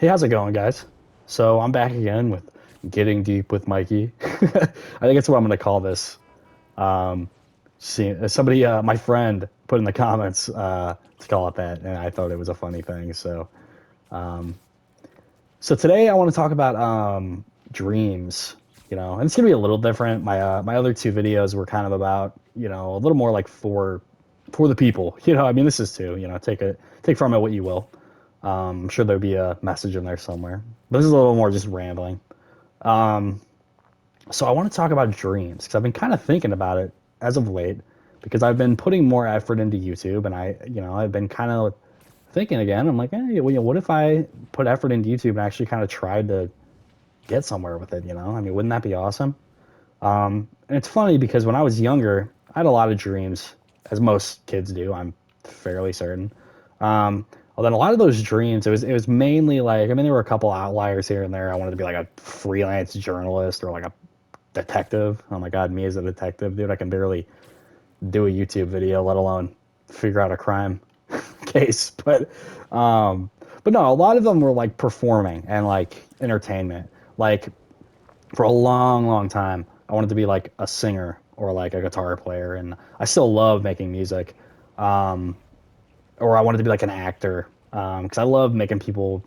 Hey, how's it going, guys? So I'm back again with Getting Deep with Mikey. I think that's what I'm going to call this. Um, somebody, my friend, put in the comments to call it that, and I thought it was a funny thing. Um, so today I want to talk about dreams. And it's gonna be a little different. My other two videos were kind of about a little more like for the people. I mean, this is too. Take from it what you will. I'm sure there'll be a message in there somewhere. But this is a little more just rambling. Um, so I want to talk about dreams because I've been kind of thinking about it as of late because I've been putting more effort into YouTube and I've been kind of thinking again. I'm like, hey, well, what if I put effort into YouTube and actually kind of tried to get somewhere with it? I mean, wouldn't that be awesome? And it's funny because when I was younger, I had a lot of dreams, as most kids do. I'm fairly certain. Um, well, then a lot of those dreams, it was mainly like, I mean, there were a couple outliers here and there. I wanted to be like a freelance journalist or like a detective. Oh my God, me as a detective, dude, I can barely do a YouTube video, let alone figure out a crime case. Um, but no, a lot of them were like performing and like entertainment. Like for a long, long time, I wanted to be like a singer or like a guitar player, and I still love making music. Um, or I wanted to be like an actor because I love making people,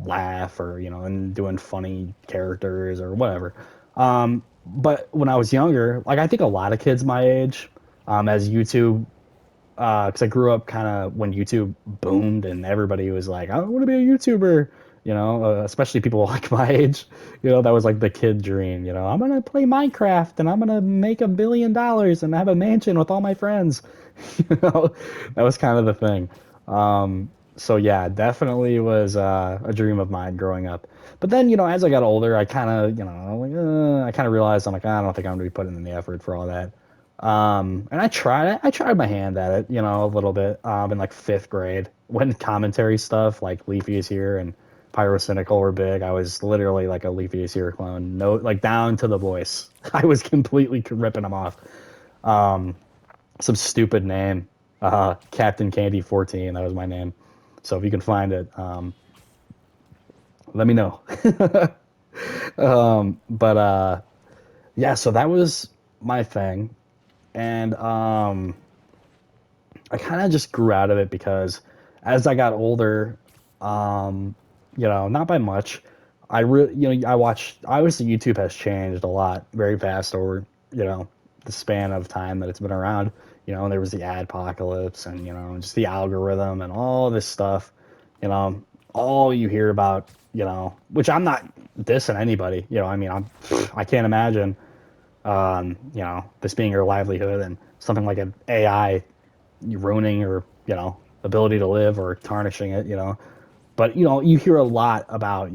laugh or and doing funny characters or whatever. But when I was younger, like I think a lot of kids my age, as YouTube, because I grew up kind of when YouTube boomed and everybody was like, I want to be a YouTuber, especially people like my age, that was like the kid dream, I'm gonna play Minecraft and I'm gonna make $1 billion and have a mansion with all my friends, you know, that was kind of the thing. So yeah, definitely was a dream of mine growing up. But then, as I got older, I kind of, I kind of realized I'm like, I don't think I'm gonna be putting in the effort for all that. And I tried my hand at it, a little bit, in like fifth grade when commentary stuff like Leafy is Here and Pyrocynical were big. I was literally like a Leafy is Here clone, no, like down to the voice. I was completely ripping them off. Um, some stupid name, Captain Candy 14. That was my name. So if you can find it, let me know. But yeah, so that was my thing, and I kind of just grew out of it because as I got older, um, not by much. I really, I watched. Obviously, YouTube has changed a lot, very fast over, the span of time that it's been around. And there was the ad apocalypse, and just the algorithm and all this stuff. You know, all you hear about, which I'm not dissing anybody. I mean, I can't imagine, this being your livelihood and something like an AI ruining your ability to live or tarnishing it, but you hear a lot about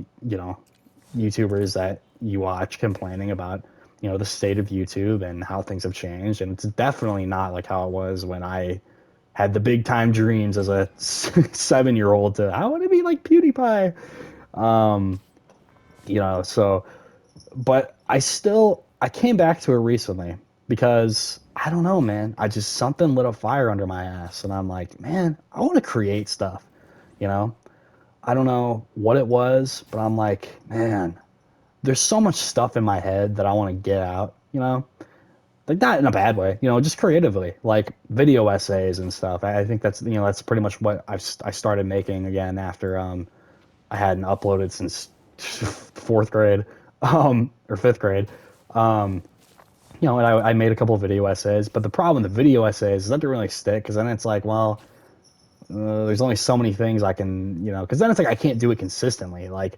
YouTubers that you watch complaining about the state of YouTube and how things have changed, and it's definitely not like how it was when I had the big time dreams as a 7-year old to I want to be like PewDiePie. um so but I came back to it recently because I don't know, man. I just something lit a fire under my ass, and I'm like, man, I want to create stuff. You know, I don't know what it was, but I'm like, man, there's so much stuff in my head that I want to get out. Like not in a bad way. Just creatively, like video essays and stuff. I think that's pretty much what I started making again after I hadn't uploaded since fourth grade, or fifth grade. Um, and I made a couple of video essays, but the problem with the video essays is that don't really stick because then it's like, well, there's only so many things I can, because then it's like I can't do it consistently. Like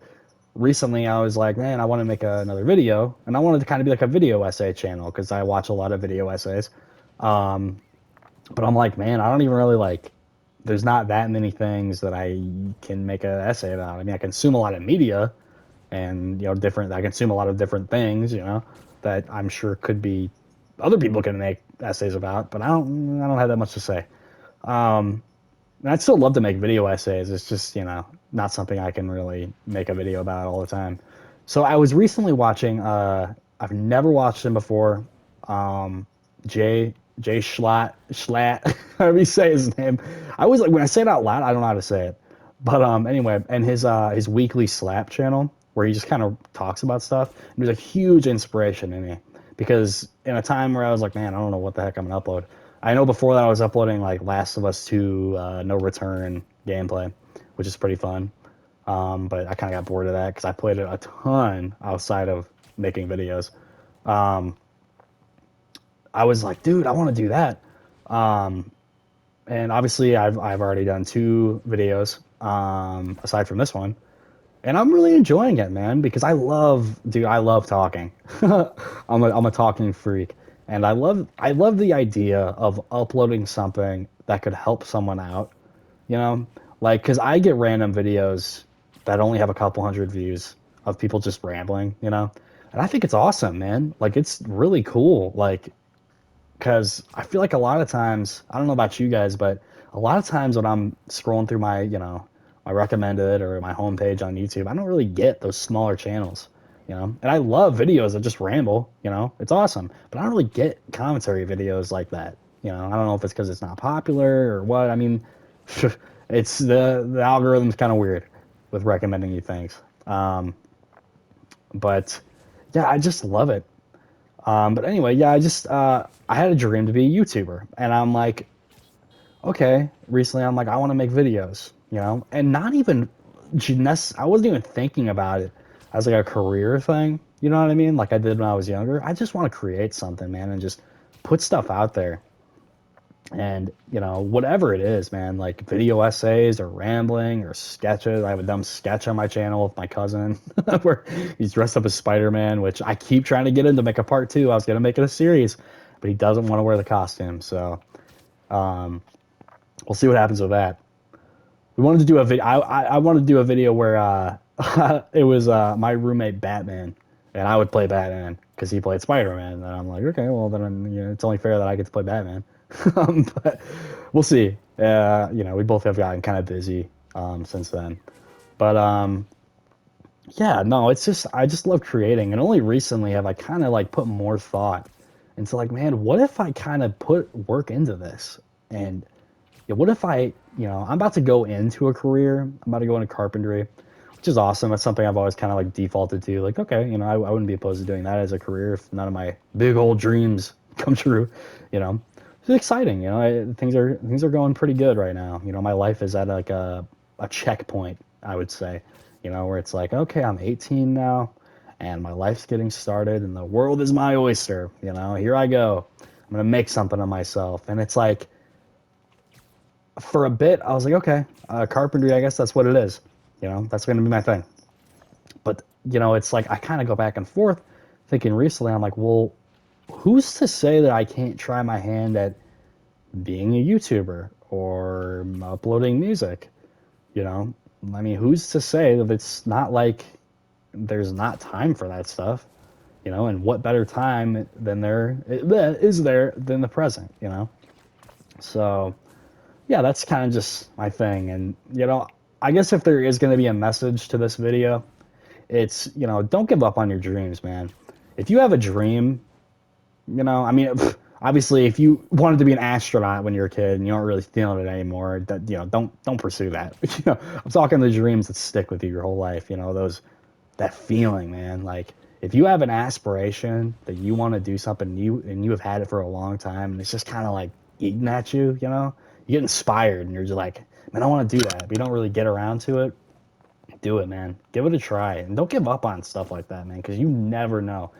recently, I was like, man, I want to make another video, and I wanted to kind of be like a video essay channel because I watch a lot of video essays. Um, but I'm like, man, I don't even really like. There's not that many things that I can make an essay about. I mean, I consume a lot of media, and different. I consume a lot of different things, that I'm sure could be other people can make essays about, but I don't have that much to say. Um, and I'd still love to make video essays. It's just not something I can really make a video about all the time. So I was recently watching. I've never watched him before. Um, Jay Schlatt, however you say his name. I was like, when I say it out loud, I don't know how to say it, But anyway, and his weekly slap channel where he just kind of talks about stuff. And there's a huge inspiration in me because in a time where I was like, man, I don't know what the heck I'm gonna upload. I know before that I was uploading like Last of Us 2 No Return gameplay, which is pretty fun. But I kind of got bored of that because I played it a ton outside of making videos. Um, I was like, dude, I want to do that. Um, and obviously, I've already done two videos aside from this one, and I'm really enjoying it, man, because I love talking. I'm a talking freak, and I love the idea of uploading something that could help someone out. You know, like because I get random videos that only have a couple hundred views of people just rambling. And I think it's awesome, man. Like it's really cool. Like because I feel like a lot of times, I don't know about you guys, but a lot of times when I'm scrolling through my recommended or my homepage on YouTube, I don't really get those smaller channels. And I love videos that just ramble. It's awesome. But I don't really get commentary videos like that. I don't know if it's because it's not popular or what. I mean, it's the algorithm's kind of weird with recommending you things. But yeah, I just love it. But anyway, yeah, I had a dream to be a YouTuber, and I'm like, okay. Recently, I'm like, I want to make videos, and not even, I wasn't even thinking about it as like a career thing. You know what I mean? Like I did when I was younger. I just want to create something, man, and just put stuff out there. And whatever it is, man, like video essays or rambling or sketches. I have a dumb sketch on my channel with my cousin where he's dressed up as Spider-Man, which I keep trying to get him to make a part two. I was gonna make it a series, but he doesn't want to wear the costume. So we'll see what happens with that. We wanted to do a video. I wanted to do a video where it was my roommate Batman, and I would play Batman because he played Spider-Man. And I'm like, okay, well then it's only fair that I get to play Batman. But we'll see. We both have gotten kind of busy since then. But yeah, no, it's just I just love creating, and only recently have I kind of like put more thought into like, man, what if I kind of put work into this? And yeah, what if I'm about to go into a career. I'm about to go into carpentry, which is awesome. That's something I've always kind of like defaulted to. Like, okay, I wouldn't be opposed to doing that as a career if none of my big old dreams come true. You know, it's exciting. Things are going pretty good right now. My life is at like a checkpoint, I would say. Where it's like, okay, I'm 18 now, and my life's getting started, and the world is my oyster. Here I go. I'm gonna make something of myself, and it's like for a bit, I was like, okay, carpentry, I guess that's what it is. That's going to be my thing. But, it's like I kind of go back and forth thinking recently, I'm like, well, who's to say that I can't try my hand at being a YouTuber or uploading music? I mean, who's to say that it's not like there's not time for that stuff? And what better time is there than the present? So yeah, that's kind of just my thing. And, I guess if there is going to be a message to this video, it's, don't give up on your dreams, man. If you have a dream, I mean, obviously, if you wanted to be an astronaut when you're a kid and you aren't really feeling it anymore, that, don't pursue that. I'm talking the dreams that stick with you your whole life, that feeling, man. Like, if you have an aspiration that you want to do something new and you have had it for a long time and it's just kind of like eating at you, you get inspired and you're just like, man, I want to do that, but you don't really get around to it. Do it, man. Give it a try, and don't give up on stuff like that, man, because you never know.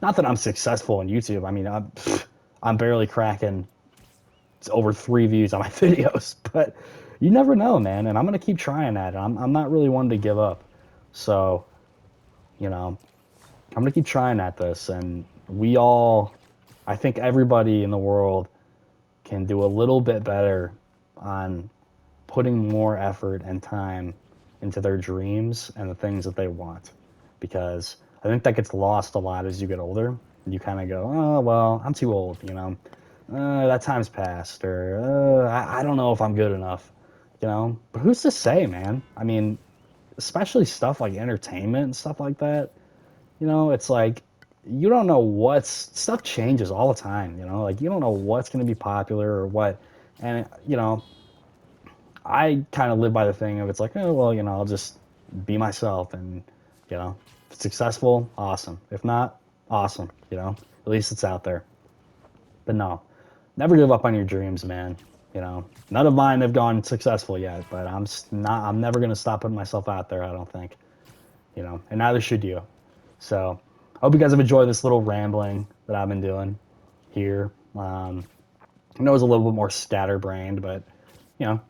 Not that I'm successful on YouTube. I mean, I'm barely cracking over 3 views on my videos, but you never know, man. And I'm gonna keep trying at it. I'm not really one to give up, so you know, I'm gonna keep trying at this, and I think everybody in the world can do a little bit better on putting more effort and time into their dreams and the things that they want. Because I think that gets lost a lot as you get older. You kind of go, oh, well, I'm too old. That time's passed, or I don't know if I'm good enough. But who's to say, man? I mean, especially stuff like entertainment and stuff like that. It's like you don't know stuff changes all the time. Like you don't know what's going to be popular or what. And I kind of live by the thing of it's like, oh well, I'll just be myself, and if it's successful, awesome. If not, awesome. At least it's out there. But no, never give up on your dreams, man. None of mine have gone successful yet, but not. I'm never gonna stop putting myself out there. I don't think. And neither should you. So, I hope you guys have enjoyed this little rambling that I've been doing here. I know it's a little bit more scatterbrained, but you know,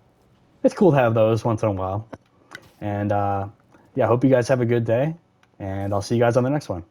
it's cool to have those once in a while. And yeah, I hope you guys have a good day, and I'll see you guys on the next one.